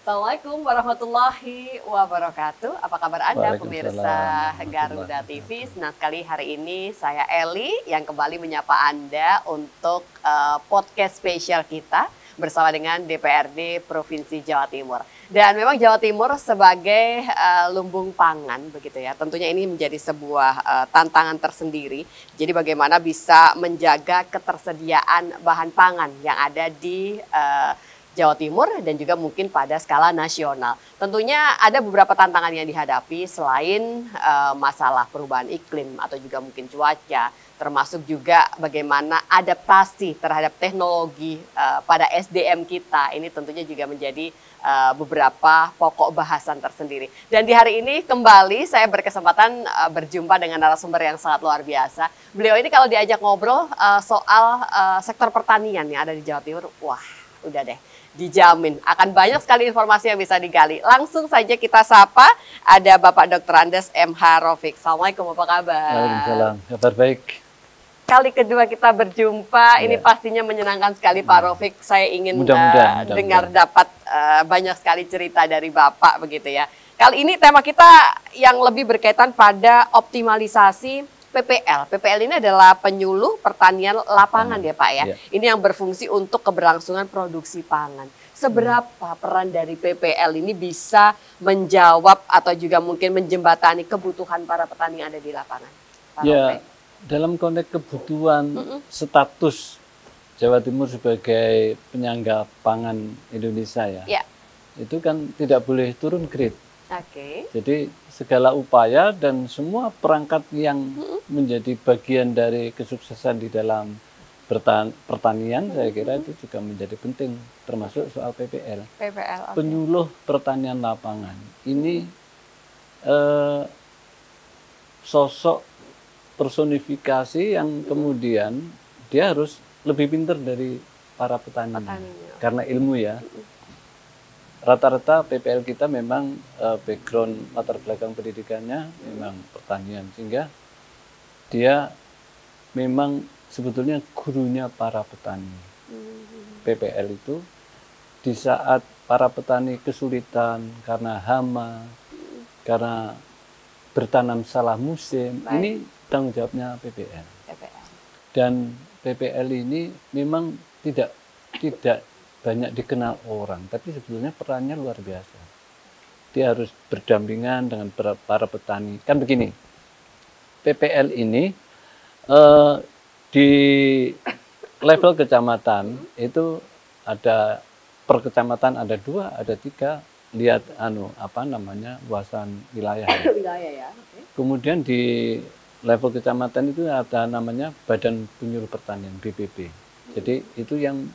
Assalamualaikum warahmatullahi wabarakatuh. Apa kabar Anda pemirsa Garuda TV? Senang sekali hari ini saya Eli yang kembali menyapa Anda untuk podcast spesial kita bersama dengan DPRD Provinsi Jawa Timur. Dan memang Jawa Timur sebagai lumbung pangan begitu ya. Tentunya ini menjadi sebuah tantangan tersendiri. Jadi bagaimana bisa menjaga ketersediaan bahan pangan yang ada di Jawa Timur dan juga mungkin pada skala nasional. Tentunya ada beberapa tantangan yang dihadapi selain masalah perubahan iklim atau juga mungkin cuaca, termasuk juga bagaimana adaptasi terhadap teknologi pada SDM kita. Ini tentunya juga menjadi beberapa pokok bahasan tersendiri. Dan di hari ini kembali saya berkesempatan berjumpa dengan narasumber yang sangat luar biasa. Beliau ini kalau diajak ngobrol soal sektor pertanian yang ada di Jawa Timur, wah udah deh. Dijamin akan banyak sekali informasi yang bisa digali. Langsung saja kita sapa, ada Bapak Dr. Andes M.H. Raufik. Assalamualaikum, apa kabar? Waalaikumsalam, kabar baik. Kali kedua kita berjumpa, ini pastinya menyenangkan sekali Pak Raufik. Saya ingin dengar dapat banyak sekali cerita dari Bapak begitu ya. Kali ini tema kita yang lebih berkaitan pada optimalisasi PPL. PPL ini adalah penyuluh pertanian lapangan ya Pak ya. Ini yang berfungsi untuk keberlangsungan produksi pangan. Seberapa peran dari PPL ini bisa menjawab atau juga mungkin menjembatani kebutuhan para petani yang ada di lapangan? Pak ya, dalam konteks kebutuhan status Jawa Timur sebagai penyangga pangan Indonesia ya. Itu kan tidak boleh turun grade. Jadi segala upaya dan semua perangkat yang menjadi bagian dari kesuksesan di dalam pertanian, saya kira itu juga menjadi penting, termasuk soal PPL. Penyuluh pertanian lapangan. Ini sosok personifikasi yang kemudian dia harus lebih pintar dari para petani. Karena ilmu ya. Rata-rata PPL kita memang background latar belakang pendidikannya memang pertanian, sehingga dia memang sebetulnya gurunya para petani. PPL itu di saat para petani kesulitan karena hama, karena bertanam salah musim, ini tanggung jawabnya PPL. Dan PPL ini memang tidak banyak dikenal orang, tapi sebetulnya perannya luar biasa. Dia harus berdampingan dengan para petani. Kan begini, PPL ini di level kecamatan itu ada per kecamatan ada 2, ada 3. Lihat luasan wilayah. Kemudian di level kecamatan itu ada namanya Badan Penyuluh Pertanian (BPP). Jadi itu yang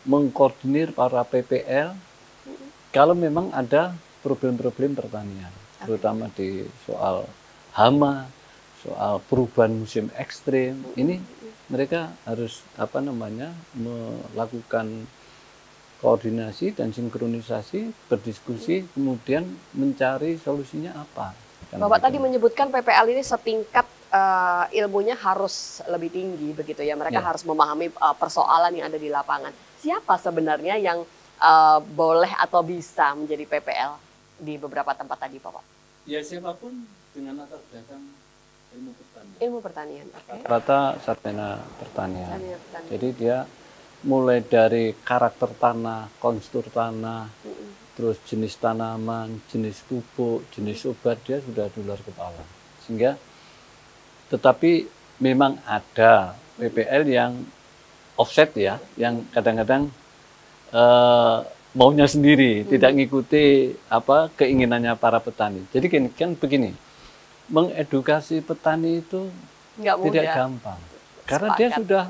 mengkoordinir para PPL kalau memang ada problem-problem pertanian, terutama di soal hama, soal perubahan musim ekstrim. Ini mereka harus melakukan koordinasi dan sinkronisasi, berdiskusi, kemudian mencari solusinya apa. Bapak tadi menyebutkan PPL ini setingkat ilmunya harus lebih tinggi begitu ya. Mereka harus memahami persoalan yang ada di lapangan. Siapa sebenarnya yang boleh atau bisa menjadi PPL di beberapa tempat tadi, Bapak? Ya, siapapun dengan latar belakang ilmu pertanian. Ilmu pertanian, Rata sarjana pertanian. Jadi dia mulai dari karakter tanah, konstur tanah, terus jenis tanaman, jenis pupuk, jenis obat, dia sudah di luar kepala. Sehingga tetapi memang ada PPL yang offset ya, yang kadang-kadang maunya sendiri, tidak mengikuti keinginannya para petani. Jadi kan begini, mengedukasi petani itu tidak gampang, karena dia sudah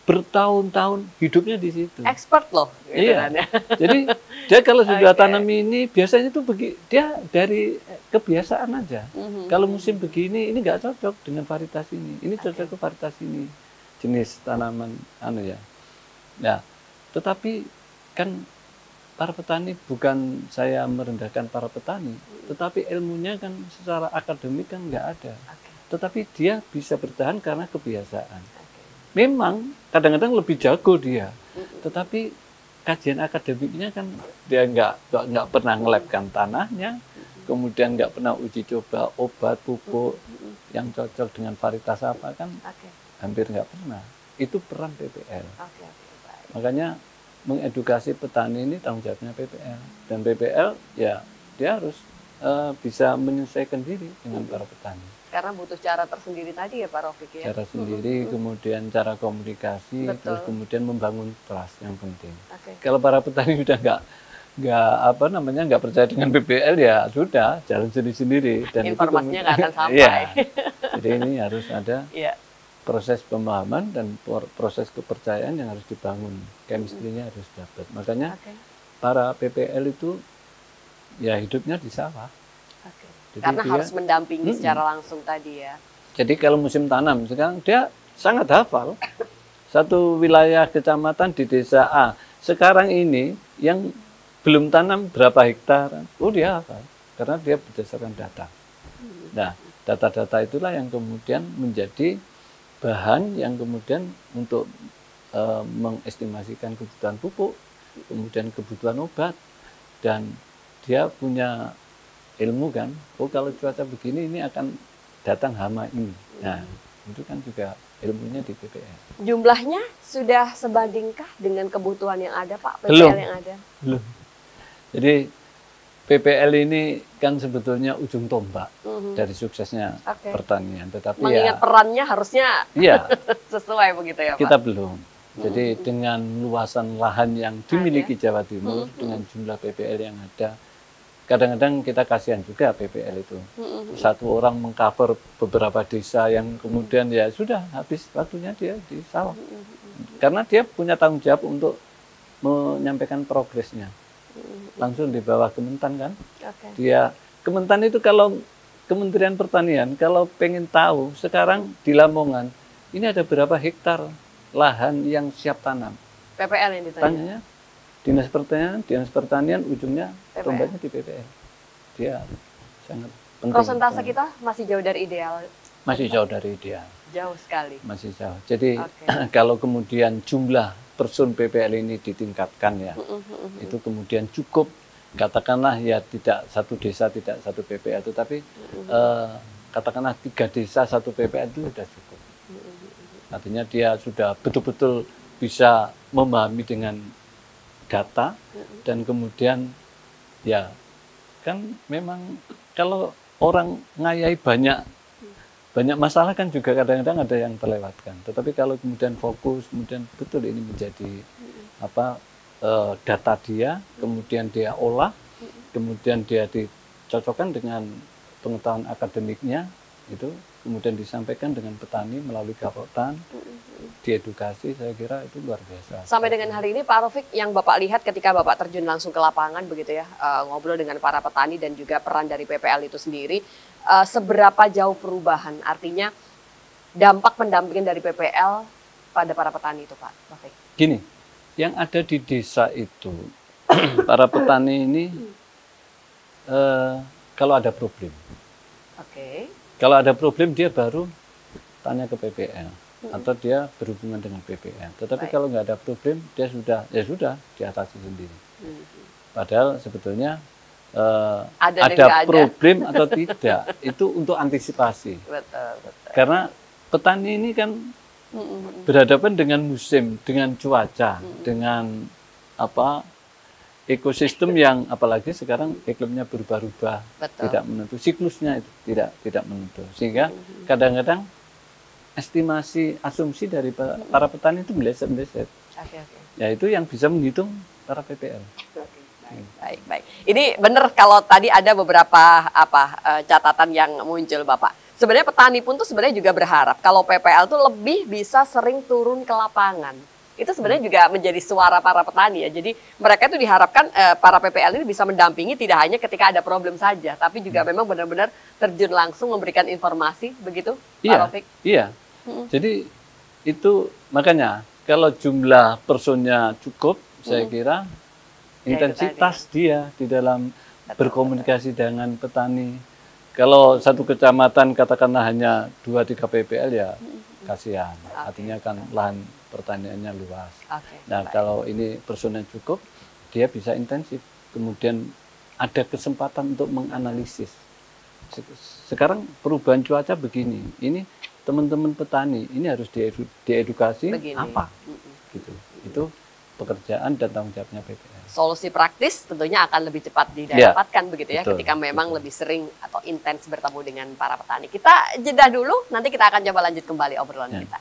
bertahun-tahun hidupnya di situ. Expert loh. Iya. Jadi dia kalau sudah tanam ini biasanya itu dia dari kebiasaan aja. Kalau musim begini ini nggak cocok dengan varietas ini. Ini cocok ke varietas ini. Jenis tanaman ya. Nah, tetapi kan para petani, bukan saya merendahkan para petani, tetapi ilmunya kan secara akademik kan nggak ada. Tetapi dia bisa bertahan karena kebiasaan. Memang kadang-kadang lebih jago dia, tetapi kajian akademiknya kan dia nggak pernah ngelabkan tanahnya, kemudian nggak pernah uji coba obat pupuk yang cocok dengan varietas apa kan, hampir nggak pernah. Itu peran PPL. Makanya mengedukasi petani ini tanggung jawabnya PPL, dan PPL ya dia harus bisa menyesuaikan diri dengan para petani. Karena butuh cara tersendiri tadi ya Pak Raufik ya. Cara sendiri, kemudian cara komunikasi, terus kemudian membangun trust yang penting. Kalau para petani udah nggak percaya dengan PPL ya sudah jalan sendiri-sendiri, dan informasinya nggak akan sampai. Ya, jadi ini harus ada proses pemahaman dan proses kepercayaan yang harus dibangun, chemistry-nya harus dapat. Makanya para PPL itu ya hidupnya di sawah. Jadi karena harus mendampingi secara langsung tadi ya. Jadi kalau musim tanam sekarang dia sangat hafal. Satu wilayah kecamatan di desa A sekarang ini yang belum tanam berapa hektar, dia hafal karena dia berdasarkan data. Nah, data-data itulah yang kemudian menjadi bahan yang kemudian untuk mengestimasikan kebutuhan pupuk, kemudian kebutuhan obat, dan dia punya ilmu kan, kalau cuaca begini ini akan datang hama ini. Nah, itu kan juga ilmunya di PPL. Jumlahnya sudah sebandingkah dengan kebutuhan yang ada Pak, PPL yang ada? Belum. Jadi PPL ini kan sebetulnya ujung tombak dari suksesnya pertanian. Tetapi mengingat perannya harusnya sesuai begitu ya Pak? Kita belum. Jadi dengan luasan lahan yang dimiliki Jawa Timur, dengan jumlah PPL yang ada, kadang-kadang kita kasihan juga PPL itu. Satu orang mengcover beberapa desa yang kemudian ya sudah habis waktunya dia di sawah. Karena dia punya tanggung jawab untuk menyampaikan progresnya. Langsung di bawah Kementan kan. Dia Kementan itu kalau Kementerian Pertanian kalau pengen tahu sekarang di Lamongan ini ada berapa hektar lahan yang siap tanam. PPL yang ditanya. Tanyanya Dinas Pertanian ujungnya tombaknya di PPL. Dia sangat penting. Persentase kita masih jauh dari ideal. Masih jauh dari ideal. Jauh sekali. Masih jauh. Jadi kalau kemudian jumlah person PPL ini ditingkatkan ya, itu kemudian cukup, katakanlah ya tidak satu desa tidak satu PPL, tetapi katakanlah 3 desa satu PPL itu sudah cukup. Artinya dia sudah betul-betul bisa memahami dengan data, dan kemudian ya kan memang kalau orang ngayai banyak masalah kan juga kadang-kadang ada yang terlewatkan. Tetapi kalau kemudian fokus, kemudian betul ini menjadi data dia, kemudian dia olah, kemudian dia dicocokkan dengan pengetahuan akademiknya, itu kemudian disampaikan dengan petani melalui Gapotan, diedukasi, saya kira itu luar biasa. Sampai dengan hari ini Pak Raufik, yang Bapak lihat ketika Bapak terjun langsung ke lapangan begitu ya, ngobrol dengan para petani dan juga peran dari PPL itu sendiri, seberapa jauh perubahan, artinya dampak pendampingan dari PPL pada para petani itu Pak Raufik? Gini, yang ada di desa itu, para petani ini kalau ada problem. Kalau ada problem dia baru tanya ke PPL atau dia berhubungan dengan PPL. Tetapi kalau nggak ada problem dia sudah diatasi sendiri. Padahal sebetulnya ada problem atau tidak itu untuk antisipasi. Betul. Karena petani ini kan berhadapan dengan musim, dengan cuaca, dengan ekosistem yang apalagi sekarang iklimnya berubah-ubah, tidak menentu, siklusnya itu tidak menentu, sehingga kadang-kadang estimasi asumsi dari para petani itu meleset-meleset. Ya itu yang bisa menghitung para PPL. Baik. Ini benar kalau tadi ada beberapa catatan yang muncul Bapak. Sebenarnya petani pun tuh sebenarnya juga berharap kalau PPL tuh lebih bisa sering turun ke lapangan. Itu sebenarnya juga menjadi suara para petani ya. Jadi mereka itu diharapkan para PPL ini bisa mendampingi tidak hanya ketika ada problem saja, tapi juga memang benar-benar terjun langsung memberikan informasi, begitu Pak Raufik? Iya. Jadi itu makanya kalau jumlah personnya cukup, saya kira intensitas dia di dalam berkomunikasi dengan petani. Kalau satu kecamatan katakanlah hanya 2-3 PPL ya kasihan. Artinya kan lahan pertaniannya luas. Nah, kalau ini personel cukup, dia bisa intensif. Kemudian ada kesempatan untuk menganalisis. Sekarang perubahan cuaca begini, ini teman-teman petani ini harus diedukasi apa, gitu. Itu pekerjaan dan tanggung jawabnya PPL. Solusi praktis tentunya akan lebih cepat didapatkan begitu ya, betul, ketika memang lebih sering atau intens bertemu dengan para petani. Kita jeda dulu, nanti kita akan coba lanjut kembali obrolan kita.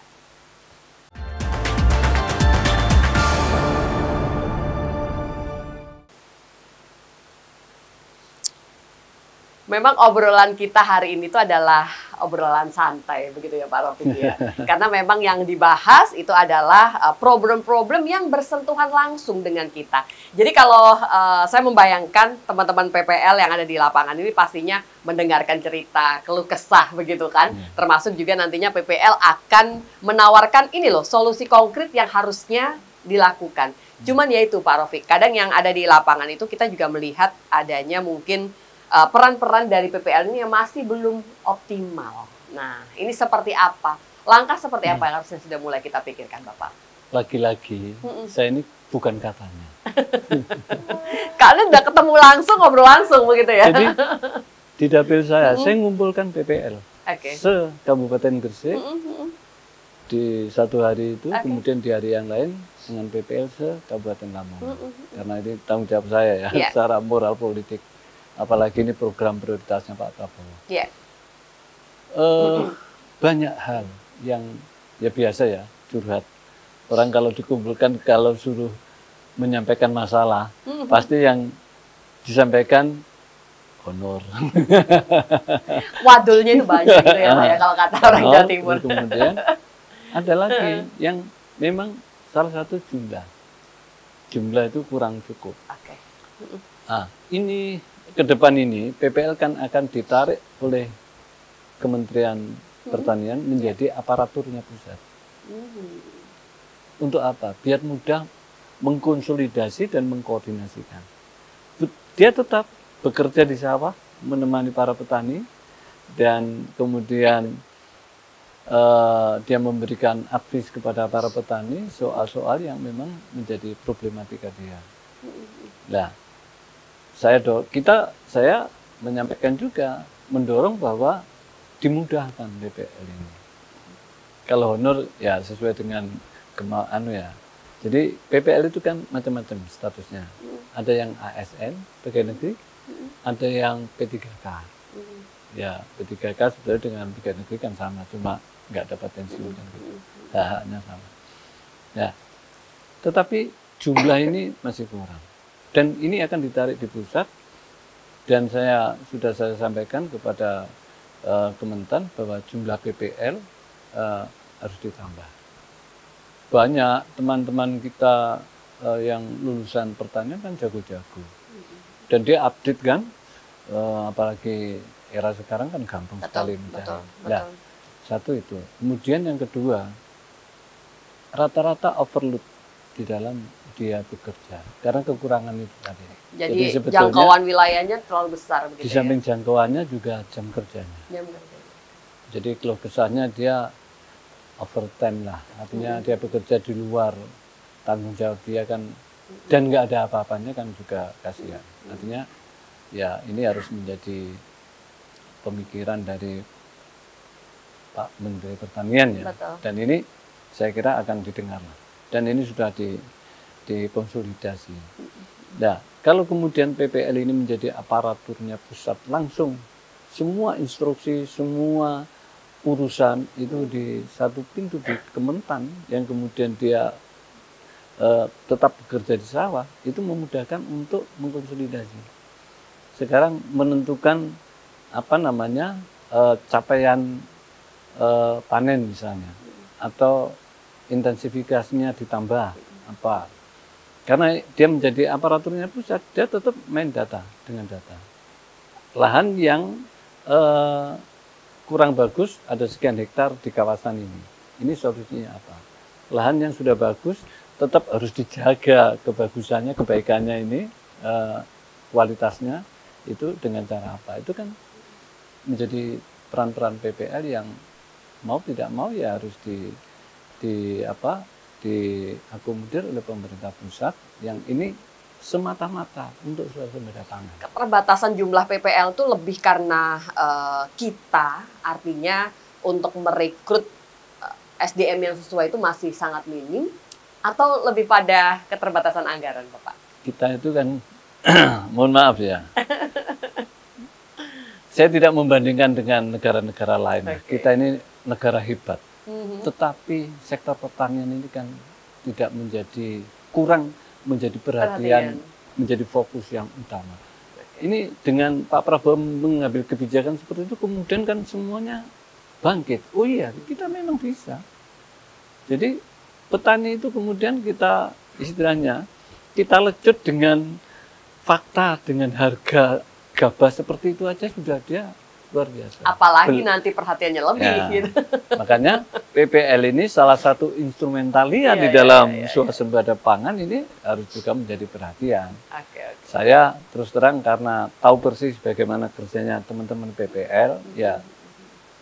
Memang obrolan kita hari ini itu adalah obrolan santai begitu ya Pak Rafiq ya. Karena memang yang dibahas itu adalah problem-problem yang bersentuhan langsung dengan kita. Jadi kalau saya membayangkan teman-teman PPL yang ada di lapangan ini pastinya mendengarkan cerita, keluh kesah begitu kan. Termasuk juga nantinya PPL akan menawarkan ini loh solusi konkret yang harusnya dilakukan. Cuman ya itu Pak Rafiq, kadang yang ada di lapangan itu kita juga melihat adanya mungkin peran-peran dari PPL ini yang masih belum optimal. Nah, ini seperti apa? Langkah seperti apa yang harusnya sudah mulai kita pikirkan, Bapak? Lagi-lagi, saya ini bukan katanya. Kalian udah ketemu langsung, ngobrol langsung begitu ya? Jadi, di dapil saya ngumpulkan PPL se-Kabupaten Gresik di satu hari itu, kemudian di hari yang lain dengan PPL se-Kabupaten Lamongan. Karena ini tanggung jawab saya ya, secara moral politik. Apalagi ini program prioritasnya Pak Prabowo. Banyak hal yang ya biasa ya, curhat. Orang kalau dikumpulkan, kalau suruh menyampaikan masalah, pasti yang disampaikan honor. Wadulnya itu banyak gitu ya Pak ya, kalau kata orang Jawa Timur. Kemudian ada lagi yang memang salah satu jumlah. Jumlah itu kurang cukup. Ini ke depan ini PPL kan akan ditarik oleh Kementerian Pertanian menjadi aparaturnya pusat. Untuk apa? Biar mudah mengkonsolidasi dan mengkoordinasikan. Dia tetap bekerja di sawah, menemani para petani, dan kemudian dia memberikan advies kepada para petani soal-soal yang memang menjadi problematika dia. Nah, saya menyampaikan juga, mendorong bahwa dimudahkan PPL ini. Kalau honor ya sesuai dengan ya. Jadi PPL itu kan macam-macam statusnya. Ada yang ASN, pegawai negeri, ada yang P3K. Ya, P3K sebenarnya dengan pegawai negeri kan sama, cuma nggak dapat pensiun kan gitu. Haknya sama. Ya, tetapi jumlah ini masih kurang. Dan ini akan ditarik di pusat, dan sudah saya sampaikan kepada Kementan bahwa jumlah PPL harus ditambah. Banyak teman-teman kita yang lulusan pertanian kan jago-jago. Dan dia update kan, apalagi era sekarang kan gampang sekali mencari. Nah, satu itu. Kemudian yang kedua, rata-rata overload di dalam dia bekerja karena kekurangan itu tadi. Jadi jangkauan wilayahnya terlalu besar begitu. Di samping jangkauannya juga jam kerjanya. Jadi keluh kesahnya dia overtime lah, artinya dia bekerja di luar tanggung jawab dia kan, dan nggak ada apa-apanya kan juga kasihan. Artinya ya ini harus menjadi pemikiran dari Pak Menteri Pertanian ya. Betul. Dan ini saya kira akan didengar lah. Dan ini sudah dikonsolidasi. Nah, kalau kemudian PPL ini menjadi aparaturnya pusat, langsung semua instruksi, semua urusan itu di satu pintu di Kementan, yang kemudian dia tetap bekerja di sawah, itu memudahkan untuk mengkonsolidasi. Sekarang menentukan capaian panen misalnya, atau intensifikasinya ditambah apa. Karena dia menjadi aparaturnya pusat, dia tetap main data dengan data. Lahan yang kurang bagus ada sekian hektar di kawasan ini. Ini solusinya apa? Lahan yang sudah bagus tetap harus dijaga kebagusannya, kebaikannya ini, kualitasnya itu dengan cara apa? Itu kan menjadi peran-peran PPL yang mau tidak mau ya harus diakomodir oleh pemerintah pusat yang ini semata-mata untuk swasembada pangan. Keterbatasan jumlah PPL itu lebih karena kita, artinya untuk merekrut SDM yang sesuai itu masih sangat minim, atau lebih pada keterbatasan anggaran, Bapak? Kita itu kan, mohon maaf ya, saya tidak membandingkan dengan negara-negara lain. Okay. Kita ini negara hebat, tetapi sektor pertanian ini kan tidak kurang menjadi perhatian, menjadi fokus yang utama. Ini dengan Pak Prabowo mengambil kebijakan seperti itu, kemudian kan semuanya bangkit. Oh iya, kita memang bisa. Jadi petani itu kemudian kita istilahnya, kita lecut dengan fakta, dengan harga gabah seperti itu aja sudah dia luar biasa. Apalagi nanti perhatiannya lebih. Ya, gitu. Makanya PPL ini salah satu instrumentalian di dalam swasembada pangan ini harus juga menjadi perhatian. Saya terus terang karena tahu persis bagaimana kerjanya teman-teman PPL, ya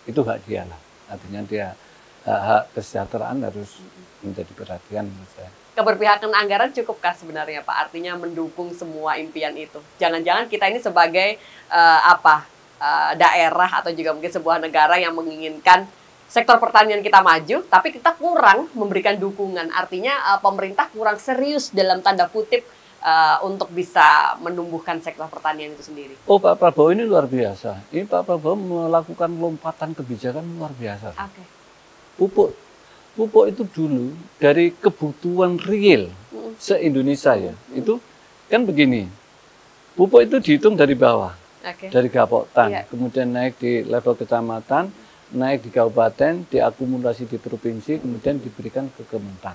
itu hak dia lah. Artinya dia hak kesejahteraan harus menjadi perhatian menurut saya. Keberpihakan anggaran cukupkah sebenarnya Pak? Artinya mendukung semua impian itu. Jangan-jangan kita ini sebagai daerah atau juga mungkin sebuah negara yang menginginkan sektor pertanian kita maju, tapi kita kurang memberikan dukungan. Artinya pemerintah kurang serius dalam tanda kutip untuk bisa menumbuhkan sektor pertanian itu sendiri. Oh, Pak Prabowo ini luar biasa. Ini Pak Prabowo melakukan lompatan kebijakan luar biasa. Okay. Pupuk itu dulu dari kebutuhan real se-Indonesia ya. Itu kan begini, pupuk itu dihitung dari bawah. Dari Gapoktan, kemudian naik di level kecamatan, naik di kabupaten, diakumulasi di provinsi, kemudian diberikan ke Kementan.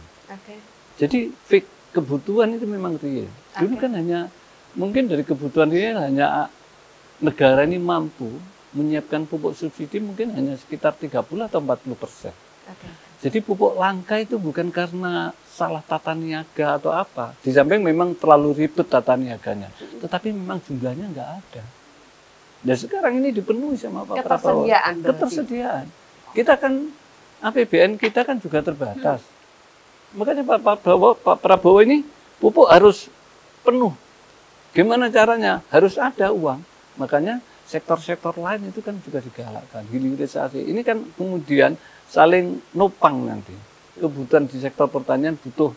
Jadi kebutuhan itu memang real. Dulu kan hanya, mungkin dari kebutuhan real hanya negara ini mampu menyiapkan pupuk subsidi mungkin hanya sekitar 30 atau 40%. Jadi pupuk langka itu bukan karena salah tata niaga atau apa. Di samping memang terlalu ribet tata niaganya, tetapi memang jumlahnya nggak ada. Dan sekarang ini dipenuhi sama Pak Prabowo. Ketersediaan. Kita kan APBN kita kan juga terbatas. Makanya Pak Prabowo ini pupuk harus penuh. Gimana caranya? Harus ada uang. Makanya sektor-sektor lain itu kan juga digalakkan. Hilirisasi. Ini kan kemudian saling nopang nanti. Kebutuhan di sektor pertanian butuh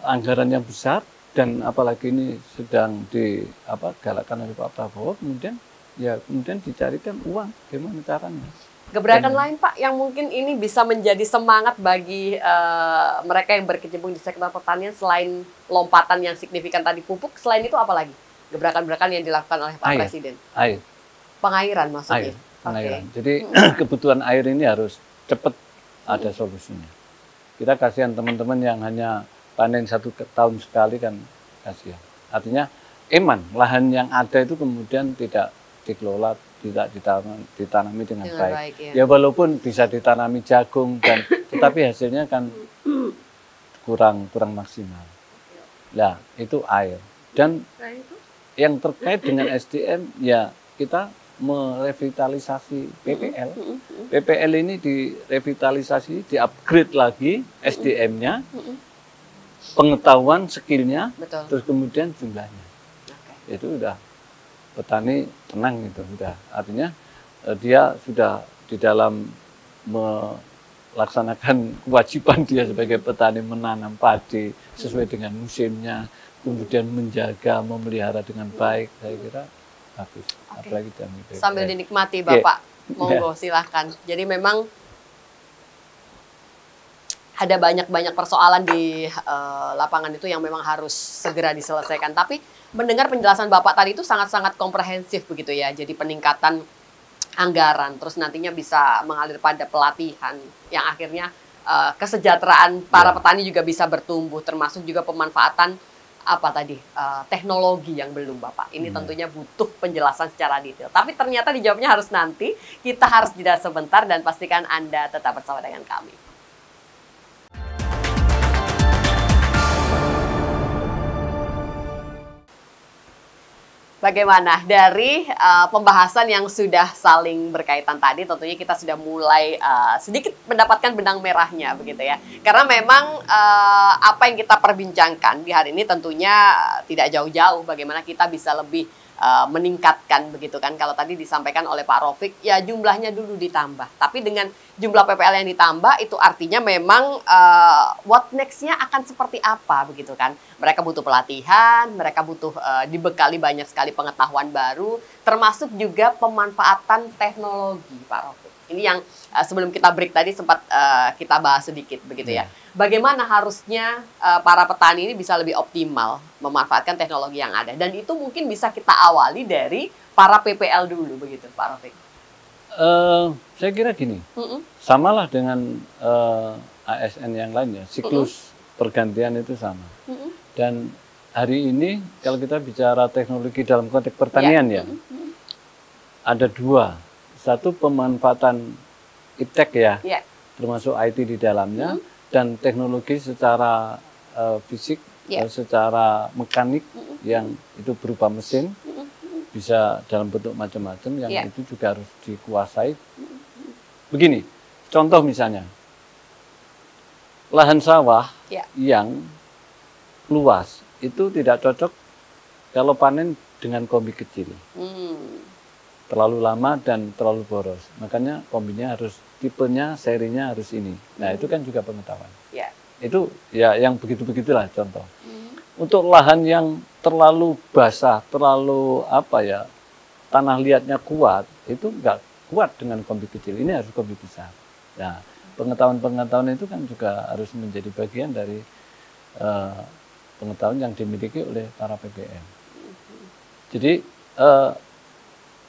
anggaran yang besar dan apalagi ini sedang digalakkan oleh Pak Prabowo, kemudian dicarikan uang, gimana caranya. Gebrakan lain Pak yang mungkin ini bisa menjadi semangat bagi mereka yang berkecimpung di sektor pertanian selain lompatan yang signifikan tadi pupuk, selain itu apa lagi? Gebrakan-gebrakan yang dilakukan oleh Pak Presiden? Air. Pengairan maksudnya? Pengairan. Jadi kebutuhan air ini harus cepat ada solusinya. Kita kasihan teman-teman yang hanya panen 1 tahun sekali kan kasihan. Artinya lahan yang ada itu kemudian tidak dikelola, tidak ditanami dengan baik. Ya walaupun bisa ditanami jagung tetapi hasilnya kan kurang maksimal. Nah, itu air. Dan yang terkait dengan SDM ya kita merevitalisasi PPL. PPL ini direvitalisasi, di-upgrade lagi SDM-nya, pengetahuan, skillnya, terus kemudian jumlahnya. Itu udah petani tenang gitu, udah. Artinya dia sudah di dalam melaksanakan kewajiban dia sebagai petani menanam padi sesuai dengan musimnya, kemudian menjaga, memelihara dengan baik, saya kira bagus. Apalagi sambil dinikmati Bapak, monggo silahkan. Jadi memang ada banyak persoalan di lapangan itu yang memang harus segera diselesaikan. Tapi mendengar penjelasan Bapak tadi itu sangat-sangat komprehensif begitu ya. Jadi peningkatan anggaran, terus nantinya bisa mengalir pada pelatihan yang akhirnya kesejahteraan para petani juga bisa bertumbuh, termasuk juga pemanfaatan teknologi yang belum Bapak. Ini tentunya butuh penjelasan secara detail. Tapi ternyata dijawabnya harus nanti. Kita harus jeda sebentar dan pastikan Anda tetap bersama dengan kami. Bagaimana dari pembahasan yang sudah saling berkaitan tadi, tentunya kita sudah mulai sedikit mendapatkan benang merahnya begitu ya. Karena memang apa yang kita perbincangkan di hari ini tentunya tidak jauh-jauh bagaimana kita bisa lebih meningkatkan begitu kan. Kalau tadi disampaikan oleh Pak Raufik, ya jumlahnya dulu ditambah. Tapi dengan jumlah PPL yang ditambah itu artinya memang what next-nya akan seperti apa begitu kan. Mereka butuh pelatihan, mereka butuh dibekali banyak sekali pengetahuan baru, termasuk juga pemanfaatan teknologi Pak Raufik. Ini yang sebelum kita break tadi sempat kita bahas sedikit begitu ya. Bagaimana harusnya para petani ini bisa lebih optimal memanfaatkan teknologi yang ada. Dan itu mungkin bisa kita awali dari para PPL dulu begitu Pak Raufik. Saya kira gini, samalah dengan ASN yang lainnya, siklus pergantian itu sama. Dan hari ini kalau kita bicara teknologi dalam konteks pertanian ada dua. Satu pemanfaatan iptek ya, termasuk IT di dalamnya, dan teknologi secara fisik, secara mekanik yang itu berupa mesin, bisa dalam bentuk macam-macam yang itu juga harus dikuasai. Begini, contoh misalnya, lahan sawah yang luas itu tidak cocok kalau panen dengan kombi kecil. Terlalu lama dan terlalu boros. Makanya kombinya harus, tipenya, serinya harus ini. Nah, itu kan juga pengetahuan. Itu ya yang begitu-begitulah contoh. Untuk lahan yang terlalu basah, terlalu tanah liatnya kuat, itu enggak kuat dengan kombi kecil. Ini harus kombi besar. Nah, pengetahuan-pengetahuan itu kan juga harus menjadi bagian dari pengetahuan yang dimiliki oleh para PPL. Jadi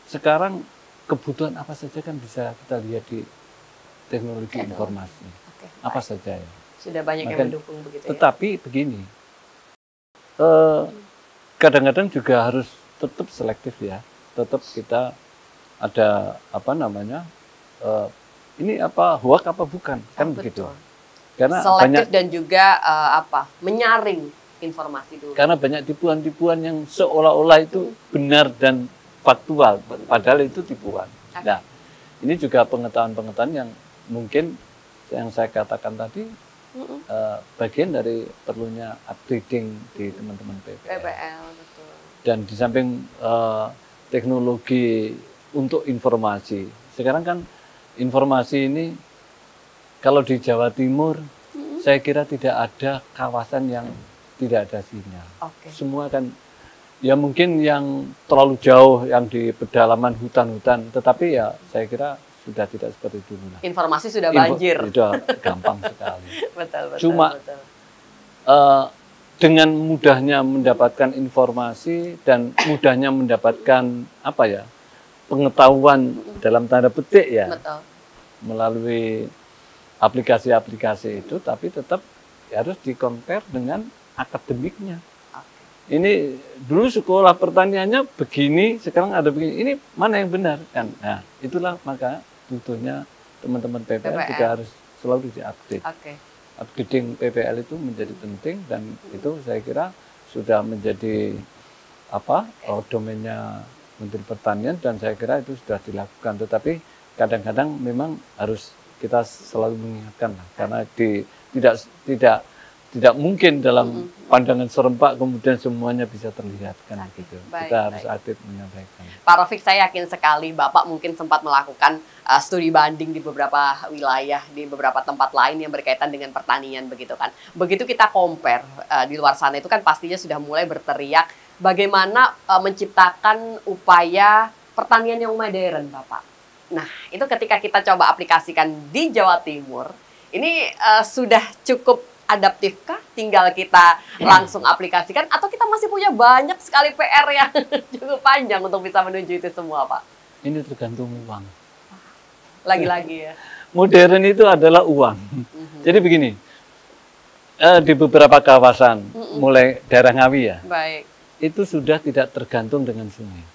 sekarang kebutuhan apa saja kan bisa kita lihat di teknologi informasi. Apa saja ya. Sudah banyak yang mendukung begitu ya. Tetapi begini, kadang-kadang juga harus tetap selektif ya. Tetap kita ada ini hoax apa bukan, kan begitu. Karena selektif dan juga menyaring informasi dulu. Karena banyak tipuan-tipuan yang seolah-olah itu benar dan faktual, padahal itu tipuan. Nah, ini juga pengetahuan-pengetahuan yang mungkin yang saya katakan tadi bagian dari perlunya upgrading di teman-teman PPL. Betul. Dan di samping teknologi untuk informasi, sekarang kan informasi ini kalau di Jawa Timur, saya kira tidak ada kawasan yang tidak ada sinyal. Semua kan, ya mungkin yang terlalu jauh, yang di pedalaman hutan-hutan, tetapi ya saya kira sudah tidak seperti dulu. Informasi sudah banjir. Sudah gampang sekali. Betul. Cuma dengan mudahnya mendapatkan informasi dan mudahnya mendapatkan pengetahuan dalam tanda petik ya, melalui aplikasi-aplikasi itu, tapi tetap harus di-compare dengan akademiknya. Ini dulu sekolah pertaniannya begini, sekarang ada begini. Ini mana yang benar kan? Nah, itulah maka butuhnya teman-teman PPL juga harus selalu di-update. Upgrading PPL itu menjadi penting dan itu saya kira sudah menjadi domainnya Menteri Pertanian dan saya kira itu sudah dilakukan. Tetapi kadang-kadang memang harus kita selalu mengingatkan karena tidak mungkin dalam pandangan serempak kemudian semuanya bisa terlihat kan gitu. Kita harus aktif menyampaikan. Pak Raufik, saya yakin sekali Bapak mungkin sempat melakukan studi banding di beberapa wilayah, di beberapa tempat lain yang berkaitan dengan pertanian begitu kan. Begitu kita compare di luar sana itu kan pastinya sudah mulai berteriak bagaimana menciptakan upaya pertanian yang modern, Bapak. Nah, itu ketika kita coba aplikasikan di Jawa Timur, ini sudah cukup adaptifkah? Tinggal kita langsung aplikasikan atau kita masih punya banyak sekali PR yang cukup panjang untuk bisa menuju itu semua, Pak? Ini tergantung uang. Lagi-lagi ya. Modern itu adalah uang. Jadi begini, di beberapa kawasan, mulai daerah Ngawi ya, itu sudah tidak tergantung dengan sungai.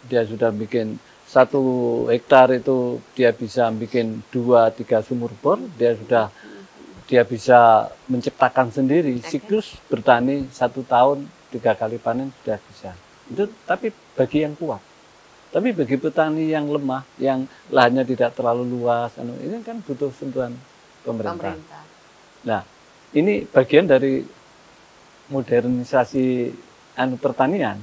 Dia sudah bikin 1 hektar itu dia bisa bikin 2-3 sumur bor, dia bisa menciptakan sendiri siklus bertani 1 tahun 3 kali panen sudah bisa. Itu tapi bagi yang kuat. Tapi bagi petani yang lemah, yang lahannya tidak terlalu luas, ini kan butuh sentuhan pemerintah. Nah, ini bagian dari modernisasi pertanian.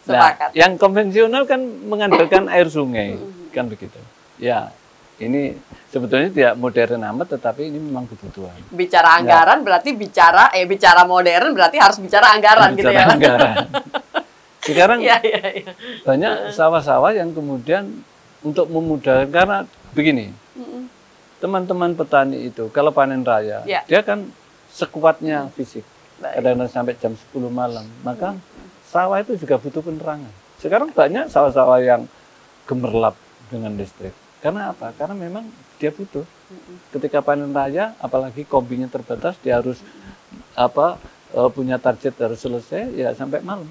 Nah, yang konvensional kan mengandalkan air sungai, kan begitu. Ya, ini sebetulnya tidak modern amat, tetapi ini memang kebutuhan. Bicara anggaran berarti bicara modern berarti harus bicara anggaran gitu ya. Anggaran. Sekarang banyak sawah-sawah yang kemudian untuk memudahkan, karena begini, teman-teman petani itu kalau panen raya, dia kan sekuatnya fisik, kadang-kadang sampai jam 10 malam, maka sawah itu juga butuh penerangan. Sekarang banyak sawah-sawah yang gemerlap dengan listrik. Karena apa? Karena memang dia butuh. Ketika panen raya, apalagi kombinya terbatas, dia harus punya target harus selesai ya sampai malam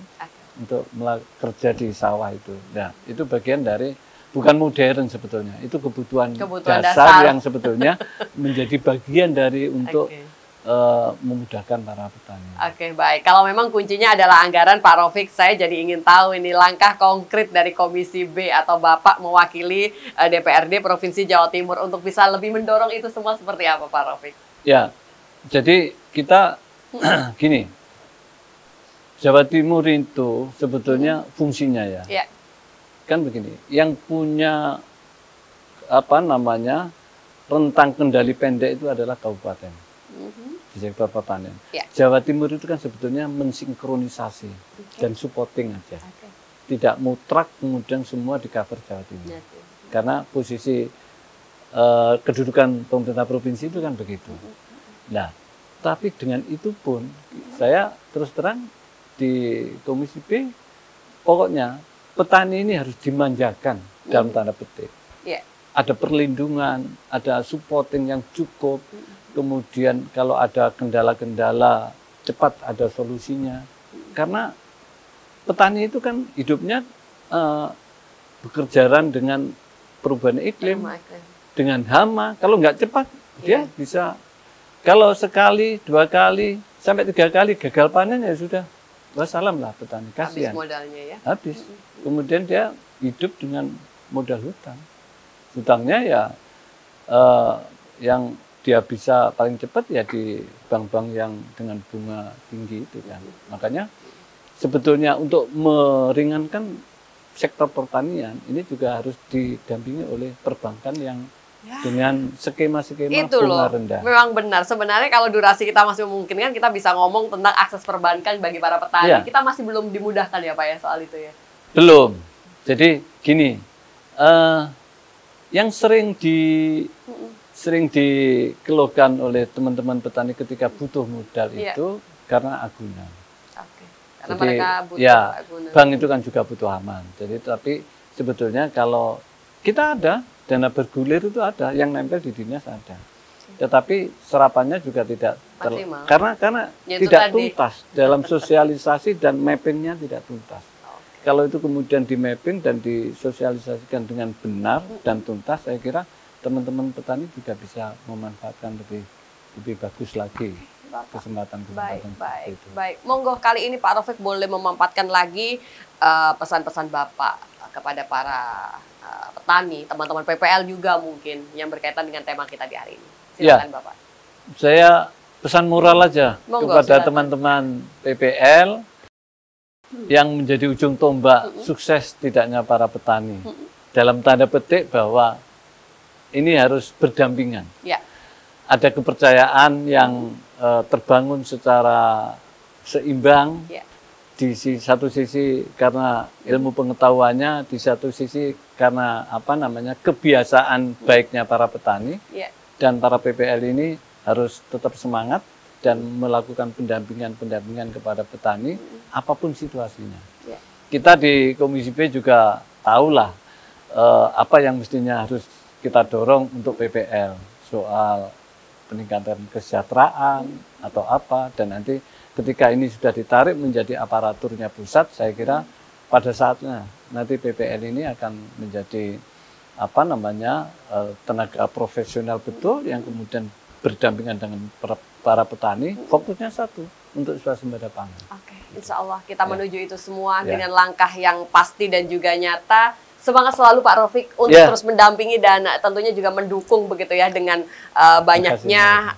untuk kerja di sawah itu. Nah, itu bagian dari bukan modern sebetulnya, itu kebutuhan dasar yang sebetulnya menjadi bagian dari untuk memudahkan para petani. Oke, baik. Kalau memang kuncinya adalah anggaran, Pak Raufik, saya jadi ingin tahu ini langkah konkret dari Komisi B atau Bapak mewakili DPRD Provinsi Jawa Timur untuk bisa lebih mendorong itu semua seperti apa, Pak Raufik? Ya, jadi kita gini, Jawa Timur itu sebetulnya fungsinya kan begini, yang punya rentang kendali pendek itu adalah kabupaten di sektor pertanian. Jawa Timur itu kan sebetulnya mensinkronisasi dan supporting aja, tidak mutlak kemudian semua di cover Jawa Timur, karena posisi kedudukan pemerintah provinsi itu kan begitu. Nah, tapi dengan itu pun saya terus terang di Komisi B, pokoknya petani ini harus dimanjakan dalam tanda petik. Ada perlindungan, ada supporting yang cukup, kemudian kalau ada kendala-kendala cepat ada solusinya. Karena petani itu kan hidupnya bekerjaan dengan perubahan iklim, dengan hama. Kalau nggak cepat, dia bisa, kalau sekali, 2 kali, sampai 3 kali gagal panen ya sudah. Wassalam lah petani, kasihan. Habis modalnya ya? Habis. Kemudian dia hidup dengan modal hutang. Hutangnya ya yang dia bisa paling cepat ya di bank-bank yang dengan bunga tinggi itu kan. Makanya sebetulnya untuk meringankan sektor pertanian ini juga harus didampingi oleh perbankan yang dengan skema-skema bunga rendah. Memang benar. Sebenarnya kalau durasi kita masih memungkinkan, kita bisa ngomong tentang akses perbankan bagi para petani. Kita masih belum dimudahkan ya Pak ya soal itu ya? Belum. Jadi gini, yang sering dikeluhkan oleh teman-teman petani ketika butuh modal itu karena agunan. Karena mereka butuh agunan. Bank itu kan juga butuh aman. Jadi tapi sebetulnya kalau kita ada dana bergulir itu ada, yang nempel di dinas ada. Tetapi serapannya juga tidak karena tidak tuntas dalam sosialisasi dan mappingnya tidak tuntas. Kalau itu kemudian di mapping dan disosialisasikan dengan benar dan tuntas, saya kira teman-teman petani juga bisa memanfaatkan lebih bagus lagi kesempatan-kesempatan seperti itu. Baik. Monggo kali ini Pak Raufik boleh memampatkan lagi pesan-pesan Bapak kepada para petani, teman-teman PPL juga mungkin yang berkaitan dengan tema kita di hari ini. Silakan Bapak. Saya pesan moral aja kepada teman-teman PPL yang menjadi ujung tombak sukses tidaknya para petani. Dalam tanda petik bahwa ini harus berdampingan. Ada kepercayaan yang terbangun secara seimbang. Di satu sisi karena ilmu pengetahuannya, di satu sisi karena kebiasaan baiknya para petani, dan para PPL ini harus tetap semangat dan melakukan pendampingan kepada petani apapun situasinya. Kita di Komisi B juga tahulah apa yang mestinya harus kita dorong untuk PPL soal peningkatan kesejahteraan atau apa, dan nanti ketika ini sudah ditarik menjadi aparaturnya pusat, saya kira pada saatnya nanti PPL ini akan menjadi tenaga profesional betul yang kemudian berdampingan dengan para petani, fokusnya satu, untuk swasembada pangan. Insya Allah kita menuju itu semua dengan langkah yang pasti dan juga nyata. Semangat selalu Pak Raufik untuk terus mendampingi dan tentunya juga mendukung begitu ya dengan banyaknya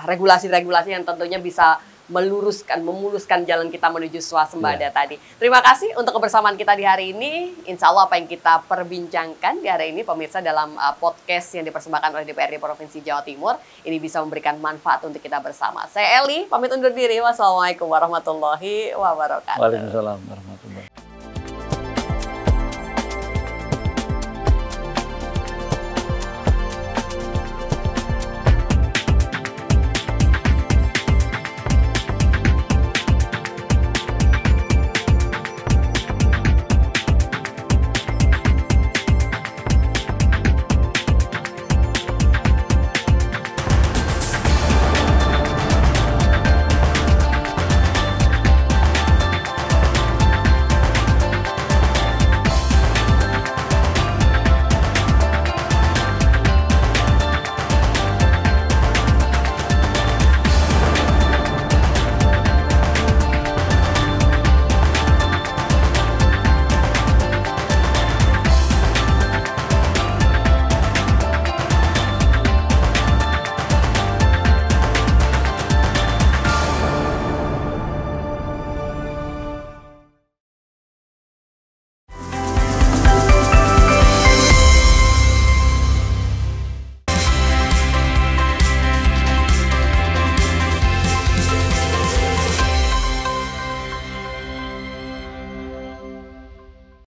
regulasi-regulasi yang tentunya bisa memuluskan jalan kita menuju swasembada tadi. Terima kasih untuk kebersamaan kita di hari ini. Insya Allah apa yang kita perbincangkan di hari ini pemirsa dalam podcast yang dipersembahkan oleh DPRD Provinsi Jawa Timur ini bisa memberikan manfaat untuk kita bersama. Saya Eli, pamit undur diri. Wassalamualaikum warahmatullahi wabarakatuh. Waalaikumsalam warahmatullahi wabarakatuh.